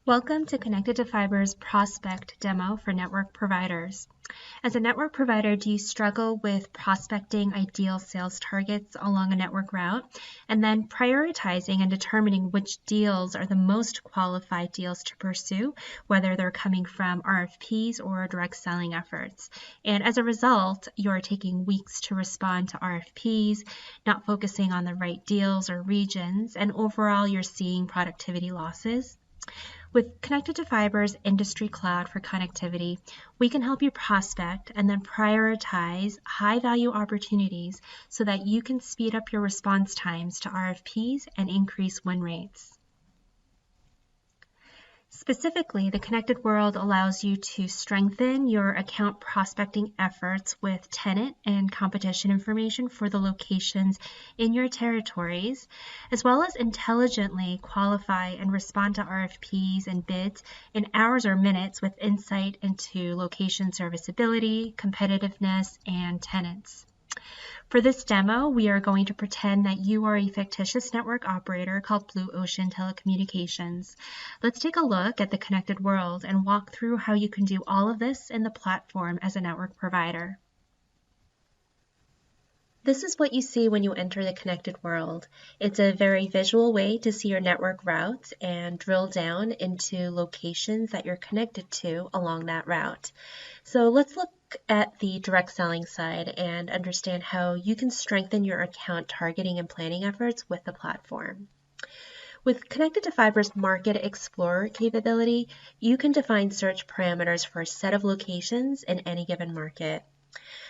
Welcome to Connected to Fiber's prospect demo for network providers. As a network provider, do you struggle with prospecting ideal sales targets along a network route and then prioritizing and determining which deals are the most qualified deals to pursue, whether they're coming from RFPs or direct selling efforts? And as a result, you're taking weeks to respond to RFPs, not focusing on the right deals or regions, and overall you're seeing productivity losses. With Connected to Fiber's Industry Cloud for connectivity, we can help you prospect and then prioritize high-value opportunities so that you can speed up your response times to RFPs and increase win rates. Specifically, the Connected World allows you to strengthen your account prospecting efforts with tenant and competition information for the locations in your territories, as well as intelligently qualify and respond to RFPs and bids in hours or minutes with insight into location serviceability, competitiveness, and tenants. For this demo, we are going to pretend that you are a fictitious network operator called Blue Ocean Telecommunications. Let's take a look at the Connected World and walk through how you can do all of this in the platform as a network provider. This is what you see when you enter the Connected World. It's a very visual way to see your network routes and drill down into locations that you're connected to along that route. So let's look at the direct selling side and understand how you can strengthen your account targeting and planning efforts with the platform. With Connected to Fiber's Market Explorer capability, you can define search parameters for a set of locations in any given market.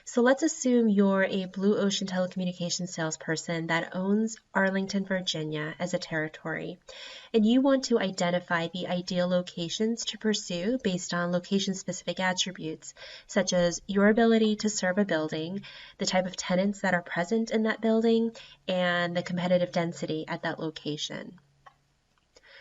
So let's assume you're a Blue Ocean Telecommunications salesperson that owns Arlington, Virginia as a territory, and you want to identify the ideal locations to pursue based on location-specific attributes, such as your ability to serve a building, the type of tenants that are present in that building, and the competitive density at that location.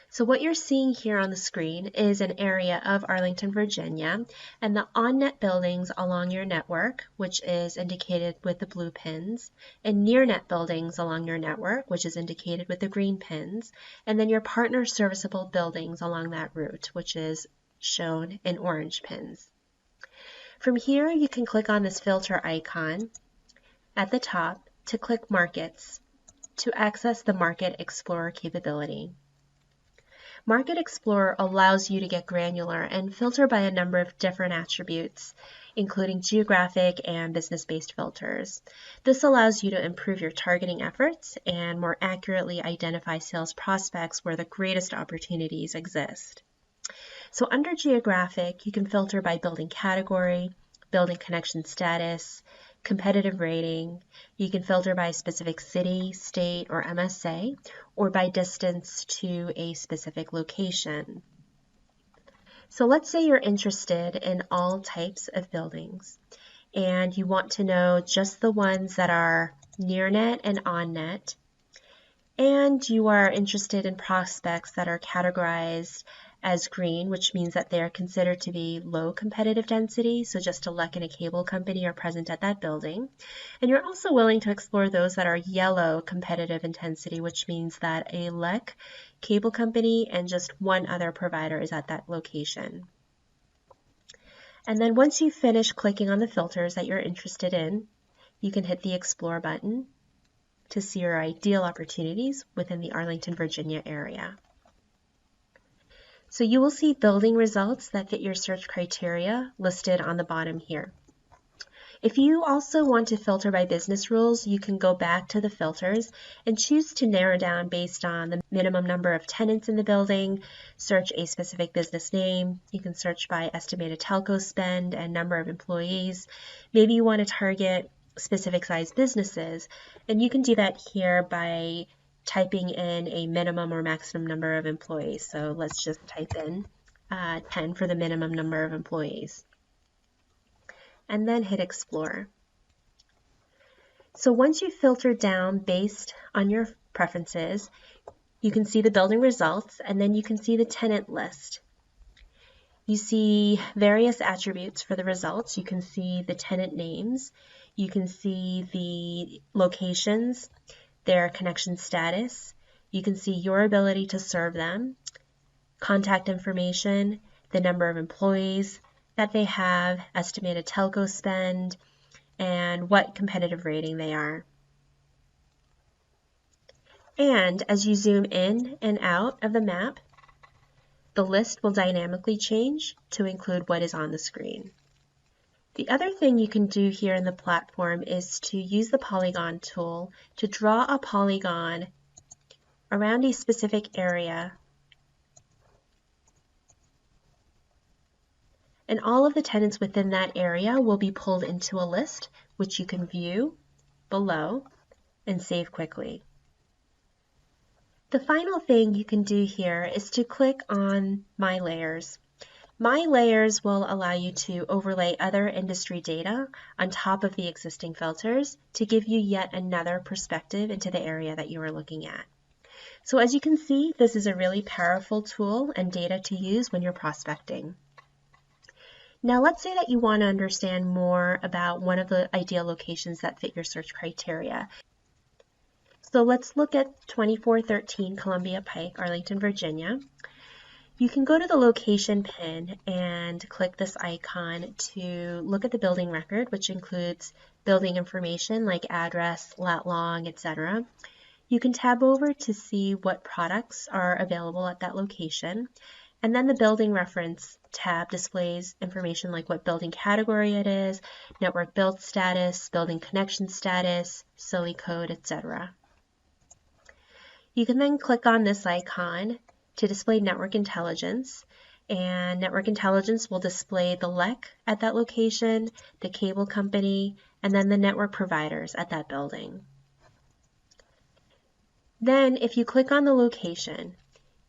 So what you're seeing here on the screen is an area of Arlington, Virginia, and the on-net buildings along your network, which is indicated with the blue pins, and near-net buildings along your network, which is indicated with the green pins, and then your partner serviceable buildings along that route, which is shown in orange pins. From here, you can click on this filter icon at the top to click Markets to access the Market Explorer capability. Market Explorer allows you to get granular and filter by a number of different attributes, including geographic and business-based filters. This allows you to improve your targeting efforts and more accurately identify sales prospects where the greatest opportunities exist. So under geographic, you can filter by building category, building connection status, competitive rating. You can filter by specific city, state, or MSA, or by distance to a specific location. So let's say you're interested in all types of buildings, and you want to know just the ones that are near net and on net, and you are interested in prospects that are categorized as green, which means that they are considered to be low competitive density, so just a LEC and a cable company are present at that building. And you're also willing to explore those that are yellow competitive intensity, which means that a LEC, cable company, and just one other provider is at that location. And then once you finish clicking on the filters that you're interested in, you can hit the Explore button to see your ideal opportunities within the Arlington, Virginia area. So you will see building results that fit your search criteria listed on the bottom here. If you also want to filter by business rules, you can go back to the filters and choose to narrow down based on the minimum number of tenants in the building, search a specific business name. You can search by estimated telco spend and number of employees. Maybe you want to target specific size businesses, and you can do that here by typing in a minimum or maximum number of employees. So let's just type in 10 for the minimum number of employees. And then hit Explore. So once you filter down based on your preferences, you can see the building results, and then you can see the tenant list. You see various attributes for the results. You can see the tenant names. You can see the locations, their connection status. You can see your ability to serve them, contact information, the number of employees that they have, estimated telco spend, and what competitive rating they are. And as you zoom in and out of the map, the list will dynamically change to include what is on the screen. The other thing you can do here in the platform is to use the polygon tool to draw a polygon around a specific area, and all of the tenants within that area will be pulled into a list, which you can view below and save quickly. The final thing you can do here is to click on My Layers. My Layers will allow you to overlay other industry data on top of the existing filters to give you yet another perspective into the area that you are looking at. So as you can see, this is a really powerful tool and data to use when you're prospecting. Now let's say that you want to understand more about one of the ideal locations that fit your search criteria. So let's look at 2413 Columbia Pike, Arlington, Virginia. You can go to the location pin and click this icon to look at the building record, which includes building information like address, lat long, etc. You can tab over to see what products are available at that location. And then the building reference tab displays information like what building category it is, network build status, building connection status, SILI code, etc. You can then click on this icon to display network intelligence, and network intelligence will display the LEC at that location, the cable company, and then the network providers at that building. Then if you click on the location,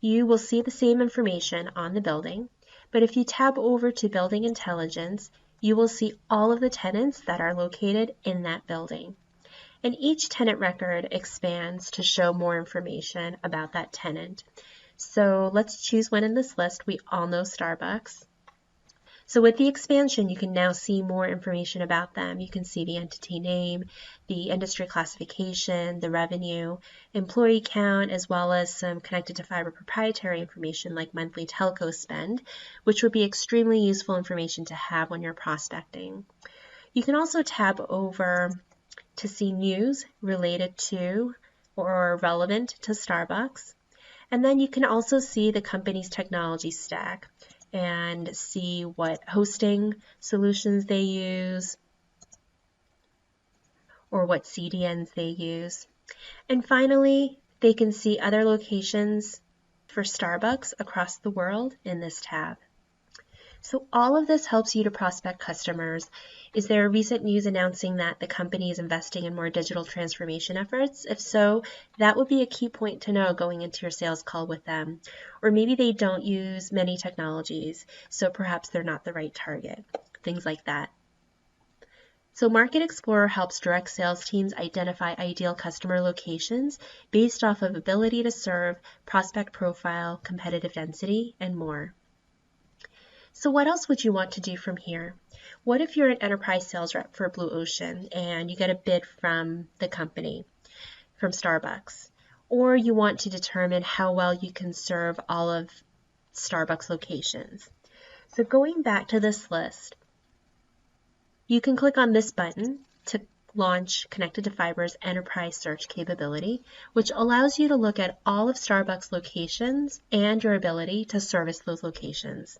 you will see the same information on the building, but if you tab over to building intelligence, you will see all of the tenants that are located in that building. And each tenant record expands to show more information about that tenant. So let's choose one in this list. We all know Starbucks. So with the expansion, you can now see more information about them. You can see the entity name, the industry classification, the revenue, employee count, as well as some connected to fiber proprietary information like monthly telco spend, which would be extremely useful information to have when you're prospecting. You can also tab over to see news related to or relevant to Starbucks. And then you can also see the company's technology stack and see what hosting solutions they use or what CDNs they use. And finally, they can see other locations for Starbucks across the world in this tab. So all of this helps you to prospect customers. Is there recent news announcing that the company is investing in more digital transformation efforts? If so, that would be a key point to know going into your sales call with them. Or maybe they don't use many technologies, so perhaps they're not the right target. Things like that. So Market Explorer helps direct sales teams identify ideal customer locations based off of ability to serve, prospect profile, competitive density, and more. So what else would you want to do from here? What if you're an enterprise sales rep for Blue Ocean and you get a bid from the company, from Starbucks, or you want to determine how well you can serve all of Starbucks locations? So going back to this list, you can click on this button to launch Connected to Fiber's enterprise search capability, which allows you to look at all of Starbucks locations and your ability to service those locations.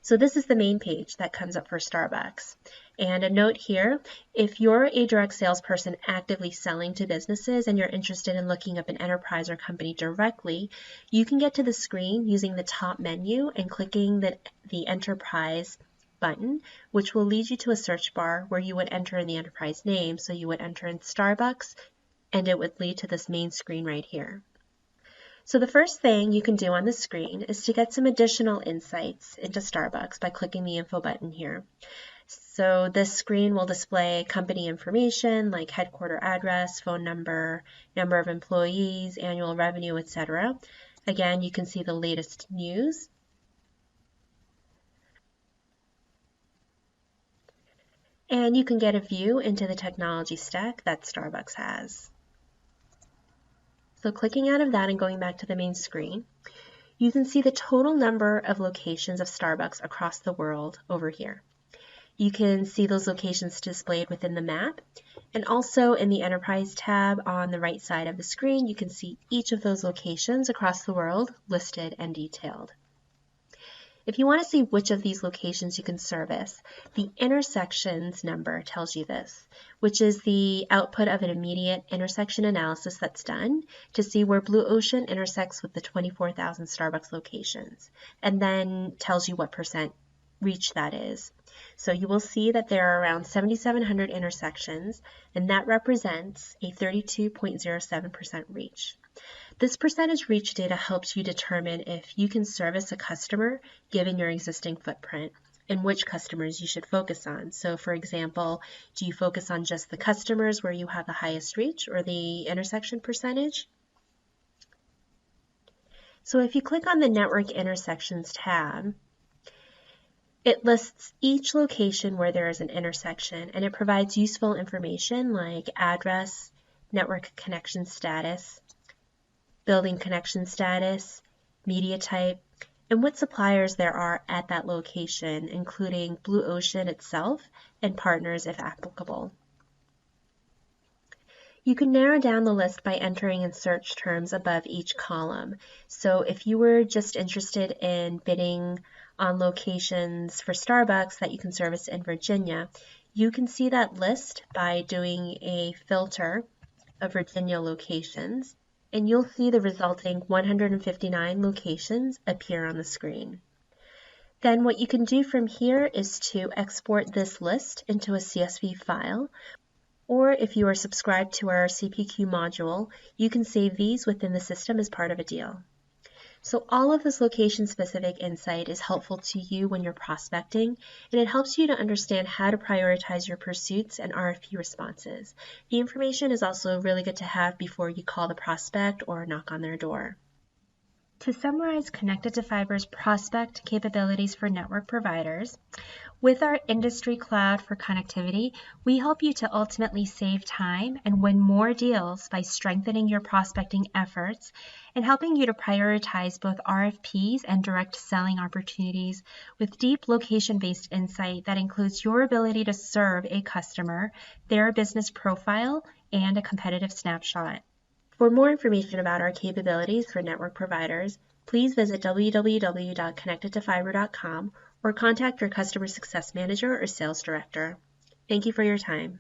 So this is the main page that comes up for Starbucks. And a note here, if you're a direct salesperson actively selling to businesses and you're interested in looking up an enterprise or company directly, you can get to the screen using the top menu and clicking the enterprise button, which will lead you to a search bar where you would enter in the enterprise name. So you would enter in Starbucks and it would lead to this main screen right here. So the first thing you can do on the screen is to get some additional insights into Starbucks by clicking the info button here. So this screen will display company information like headquarter address, phone number, number of employees, annual revenue, etc. Again, you can see the latest news. And you can get a view into the technology stack that Starbucks has. So clicking out of that and going back to the main screen, You can see the total number of locations of Starbucks across the world over here. You can see those locations displayed within the map, and also in the Enterprise tab on the right side of the screen, you can see each of those locations across the world listed and detailed. If you want to see which of these locations you can service, the intersections number tells you this, which is the output of an immediate intersection analysis that's done to see where Blue Ocean intersects with the 24,000 Starbucks locations, and then tells you what percent reach that is. So you will see that there are around 7,700 intersections, and that represents a 32.07% reach. This percentage reach data helps you determine if you can service a customer given your existing footprint and which customers you should focus on. So for example, do you focus on just the customers where you have the highest reach or the intersection percentage? So if you click on the Network Intersections tab, it lists each location where there is an intersection, and it provides useful information like address, network connection status, building connection status, media type, and what suppliers there are at that location, including Blue Ocean itself and partners if applicable. You can narrow down the list by entering in search terms above each column. So if you were just interested in bidding on locations for Starbucks that you can service in Virginia, you can see that list by doing a filter of Virginia locations, and you'll see the resulting 159 locations appear on the screen. Then what you can do from here is to export this list into a CSV file, or if you are subscribed to our CPQ module, you can save these within the system as part of a deal. So all of this location-specific insight is helpful to you when you're prospecting, and it helps you to understand how to prioritize your pursuits and RFP responses. The information is also really good to have before you call the prospect or knock on their door. To summarize Connected to Fiber's prospect capabilities for network providers, with our industry cloud for connectivity, we help you to ultimately save time and win more deals by strengthening your prospecting efforts and helping you to prioritize both RFPs and direct selling opportunities with deep location-based insight that includes your ability to serve a customer, their business profile, and a competitive snapshot. For more information about our capabilities for network providers, please visit www.connectedtofiber.com or contact your customer success manager or sales director. Thank you for your time.